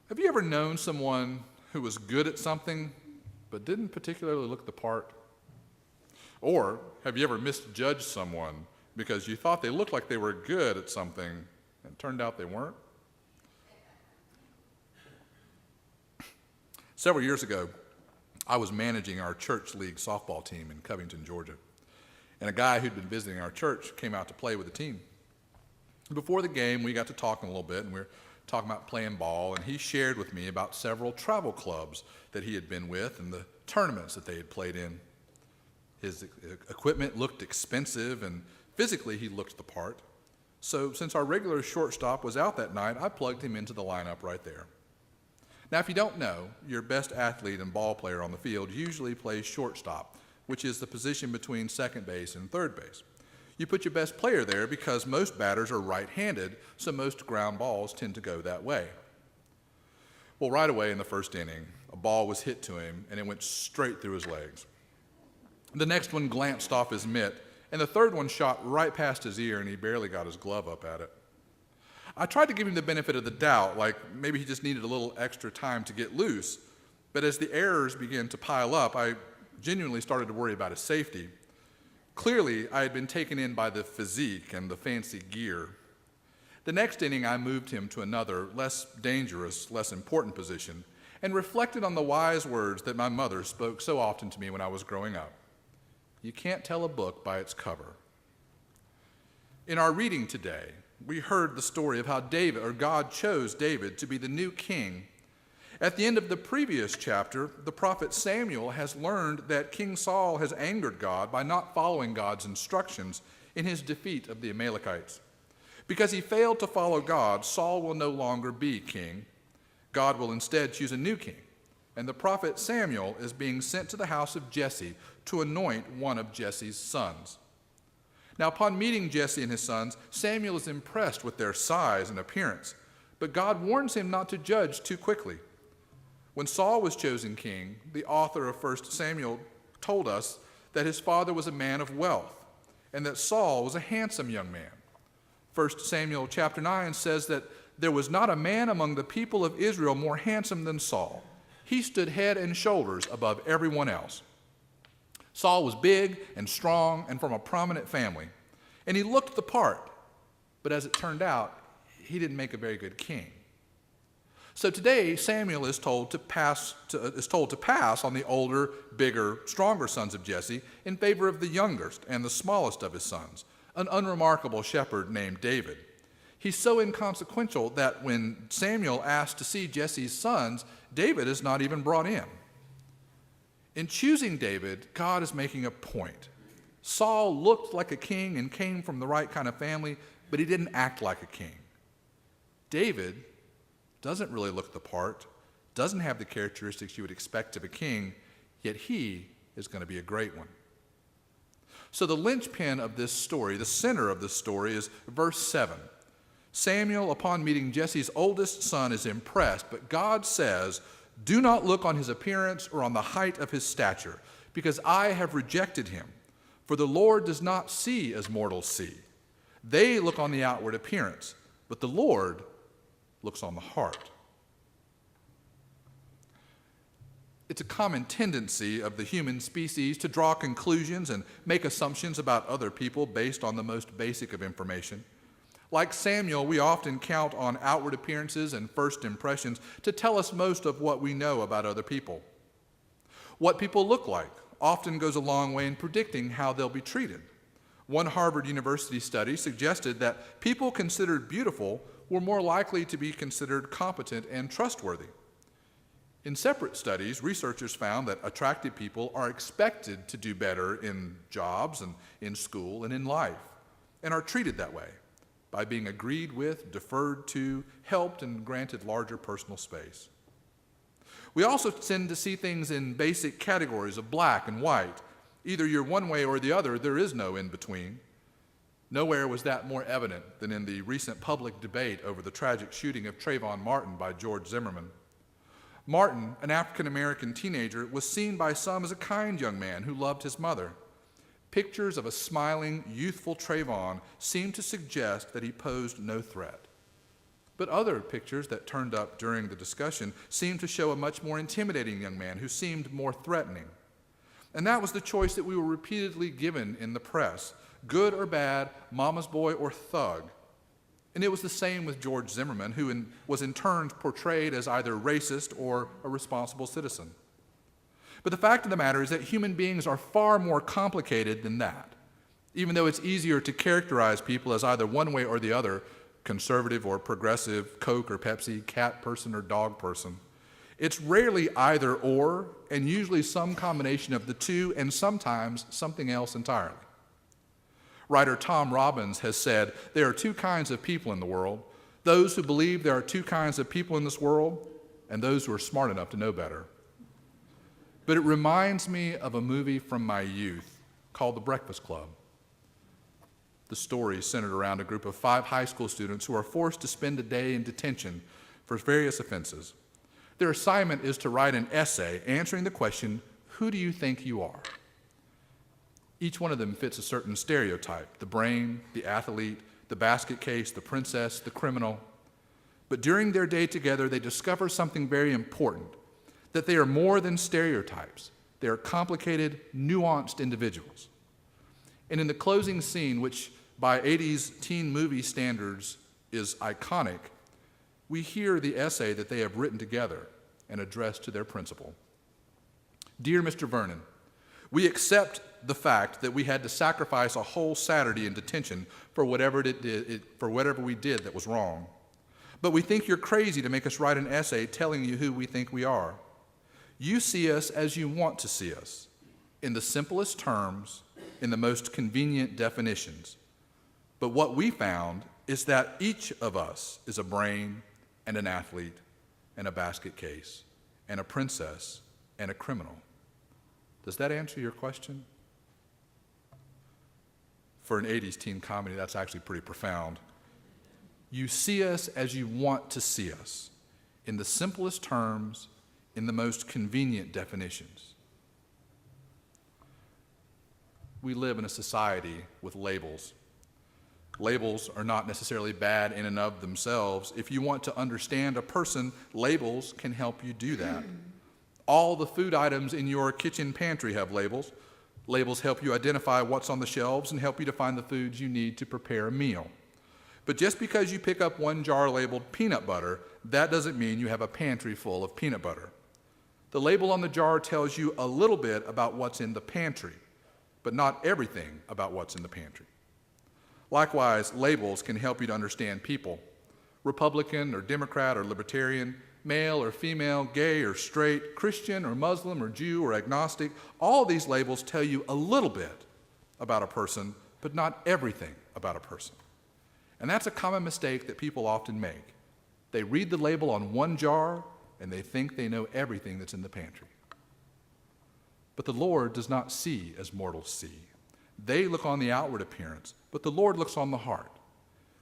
Have you ever known someone who was good at something but didn't particularly look the part? Or have you ever misjudged someone because you thought they looked like they were good at something and it turned out they weren't? Several years ago, I was managing our church league softball team in Covington, Georgia. And a guy who'd been visiting our church came out to play with the team. Before the game, we got to talking a little bit, and we were talking about playing ball, and he shared with me about several travel clubs that he had been with and the tournaments that they had played in. His equipment looked expensive, and physically he looked the part. So since our regular shortstop was out that night, I plugged him into the lineup right there. Now, if you don't know, your best athlete and ball player on the field usually plays shortstop, which is the position between second base and third base. You put your best player there because most batters are right-handed, so most ground balls tend to go that way. Well, right away in the first inning, a ball was hit to him, and it went straight through his legs. The next one glanced off his mitt, and the third one shot right past his ear, and he barely got his glove up at it. I tried to give him the benefit of the doubt, like maybe he just needed a little extra time to get loose, but as the errors began to pile up, I genuinely started to worry about his safety. Clearly, I had been taken in by the physique and the fancy gear. The next inning, I moved him to another, less dangerous, less important position, and reflected on the wise words that my mother spoke so often to me when I was growing up. You can't tell a book by its cover. In our reading today, we heard the story of how God chose David to be the new king. At the end of the previous chapter, the prophet Samuel has learned that King Saul has angered God by not following God's instructions in his defeat of the Amalekites. Because he failed to follow God, Saul will no longer be king. God will instead choose a new king. And the prophet Samuel is being sent to the house of Jesse to anoint one of Jesse's sons. Now, upon meeting Jesse and his sons, Samuel is impressed with their size and appearance, but God warns him not to judge too quickly. When Saul was chosen king, the author of 1 Samuel told us that his father was a man of wealth and that Saul was a handsome young man. 1 Samuel chapter 9 says that there was not a man among the people of Israel more handsome than Saul. He stood head and shoulders above everyone else. Saul was big and strong and from a prominent family, and he looked the part, but as it turned out, he didn't make a very good king. So today, Samuel is told to pass on the older, bigger, stronger sons of Jesse in favor of the youngest and the smallest of his sons, an unremarkable shepherd named David. He's so inconsequential that when Samuel asks to see Jesse's sons, David is not even brought in. In choosing David, God is making a point. Saul looked like a king and came from the right kind of family, but he didn't act like a king. David doesn't really look the part, doesn't have the characteristics you would expect of a king, yet he is going to be a great one. So the linchpin of this story, the center of this story, is verse 7. Samuel, upon meeting Jesse's oldest son, is impressed, but God says, "Do not look on his appearance or on the height of his stature, because I have rejected him. For the Lord does not see as mortals see. They look on the outward appearance, but the Lord looks on the heart." It's a common tendency of the human species to draw conclusions and make assumptions about other people based on the most basic of information. Like Samuel, we often count on outward appearances and first impressions to tell us most of what we know about other people. What people look like often goes a long way in predicting how they'll be treated. One Harvard University study suggested that people considered beautiful were more likely to be considered competent and trustworthy. In separate studies, researchers found that attractive people are expected to do better in jobs and in school and in life, and are treated that way by being agreed with, deferred to, helped, and granted larger personal space. We also tend to see things in basic categories of black and white. Either you're one way or the other, there is no in between. Nowhere was that more evident than in the recent public debate over the tragic shooting of Trayvon Martin by George Zimmerman. Martin, an African-American teenager, was seen by some as a kind young man who loved his mother. Pictures of a smiling, youthful Trayvon seemed to suggest that he posed no threat. But other pictures that turned up during the discussion seemed to show a much more intimidating young man who seemed more threatening. And that was the choice that we were repeatedly given in the press: good or bad, mama's boy or thug. And it was the same with George Zimmerman, who was in turn portrayed as either racist or a responsible citizen. But the fact of the matter is that human beings are far more complicated than that. Even though it's easier to characterize people as either one way or the other, conservative or progressive, Coke or Pepsi, cat person or dog person, it's rarely either or, and usually some combination of the two, and sometimes something else entirely. Writer Tom Robbins has said there are two kinds of people in the world: those who believe there are two kinds of people in this world, and those who are smart enough to know better. But it reminds me of a movie from my youth called The Breakfast Club. The story is centered around a group of 5 high school students who are forced to spend a day in detention for various offenses. Their assignment is to write an essay answering the question, "Who do you think you are?" Each one of them fits a certain stereotype: the brain, the athlete, the basket case, the princess, the criminal. But during their day together, they discover something very important: that they are more than stereotypes. They are complicated, nuanced individuals. And in the closing scene, which by 80s teen movie standards is iconic, we hear the essay that they have written together and addressed to their principal. Dear Mr. Vernon, we accept the fact that we had to sacrifice a whole Saturday in detention for whatever we did that was wrong. But we think you're crazy to make us write an essay telling you who we think we are. You see us as you want to see us, in the simplest terms, in the most convenient definitions. But what we found is that each of us is a brain and an athlete and a basket case and a princess and a criminal. Does that answer your question? For an 80s teen comedy, that's actually pretty profound. You see us as you want to see us, in the simplest terms, in the most convenient definitions. We live in a society with labels. Labels are not necessarily bad in and of themselves. If you want to understand a person, labels can help you do that. All the food items in your kitchen pantry have labels. Labels help you identify what's on the shelves and help you to find the foods you need to prepare a meal. But just because you pick up one jar labeled peanut butter, that doesn't mean you have a pantry full of peanut butter. The label on the jar tells you a little bit about what's in the pantry, but not everything about what's in the pantry. Likewise, labels can help you to understand people. Republican or Democrat or Libertarian, male or female, gay or straight, Christian or Muslim or Jew or agnostic, all these labels tell you a little bit about a person, but not everything about a person. And that's a common mistake that people often make. They read the label on one jar and they think they know everything that's in the pantry. But the Lord does not see as mortals see. They look on the outward appearance, but the Lord looks on the heart.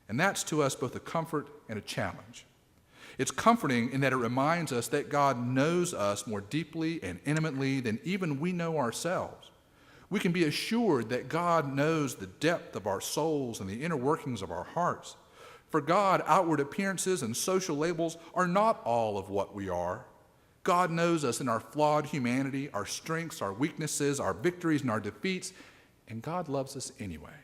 And that's to us both a comfort and a challenge. It's comforting in that it reminds us that God knows us more deeply and intimately than even we know ourselves. We can be assured that God knows the depth of our souls and the inner workings of our hearts. For God, outward appearances and social labels are not all of what we are. God knows us in our flawed humanity, our strengths, our weaknesses, our victories, and our defeats, and God loves us anyway.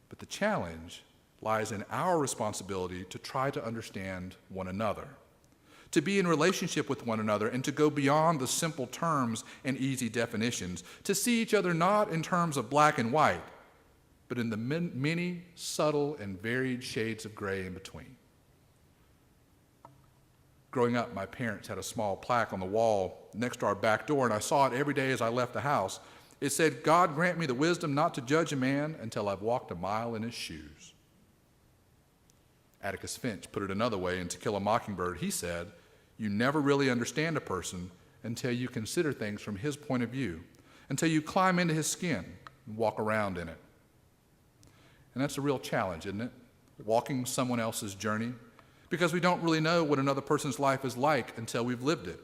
But the challenge lies in our responsibility to try to understand one another, to be in relationship with one another, and to go beyond the simple terms and easy definitions, to see each other not in terms of black and white, but in the many subtle and varied shades of gray in between. Growing up, my parents had a small plaque on the wall next to our back door, and I saw it every day as I left the house. It said, "God grant me the wisdom not to judge a man until I've walked a mile in his shoes." Atticus Finch put it another way in To Kill a Mockingbird. He said, "You never really understand a person until you consider things from his point of view, until you climb into his skin and walk around in it." And that's a real challenge, isn't it? Walking someone else's journey, because we don't really know what another person's life is like until we've lived it.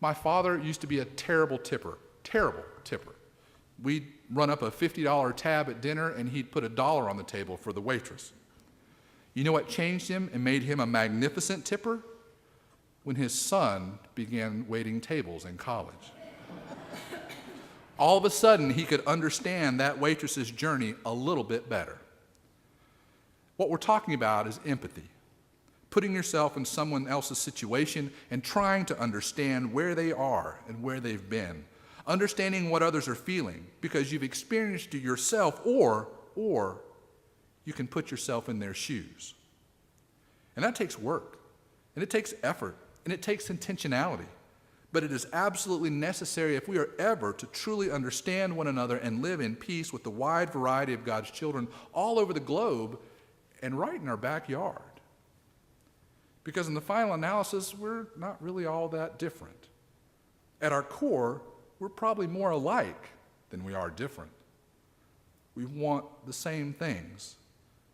My father used to be a terrible tipper. We'd run up a $50 tab at dinner, and he'd put $1 on the table for the waitress. You know what changed him and made him a magnificent tipper? When his son began waiting tables in college. All of a sudden, he could understand that waitress's journey a little bit better. What we're talking about is empathy, putting yourself in someone else's situation and trying to understand where they are and where they've been, understanding what others are feeling because you've experienced it yourself, or you can put yourself in their shoes. And that takes work, and it takes effort, and it takes intentionality. But it is absolutely necessary if we are ever to truly understand one another and live in peace with the wide variety of God's children all over the globe and right in our backyard. Because in the final analysis, we're not really all that different. At our core, we're probably more alike than we are different. We want the same things: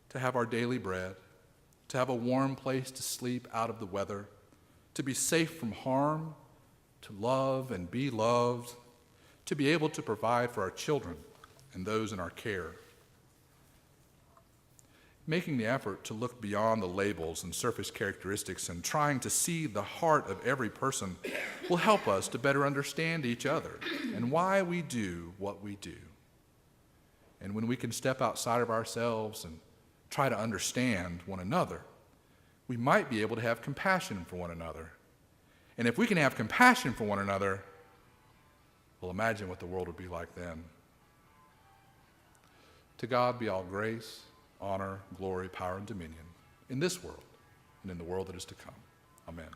to have our daily bread, to have a warm place to sleep out of the weather, to be safe from harm, to love and be loved, to be able to provide for our children and those in our care. Making the effort to look beyond the labels and surface characteristics and trying to see the heart of every person will help us to better understand each other and why we do what we do. And when we can step outside of ourselves and try to understand one another, we might be able to have compassion for one another. And if we can have compassion for one another, well, imagine what the world would be like then. To God be all grace, honor, glory, power, and dominion in this world and in the world that is to come. Amen.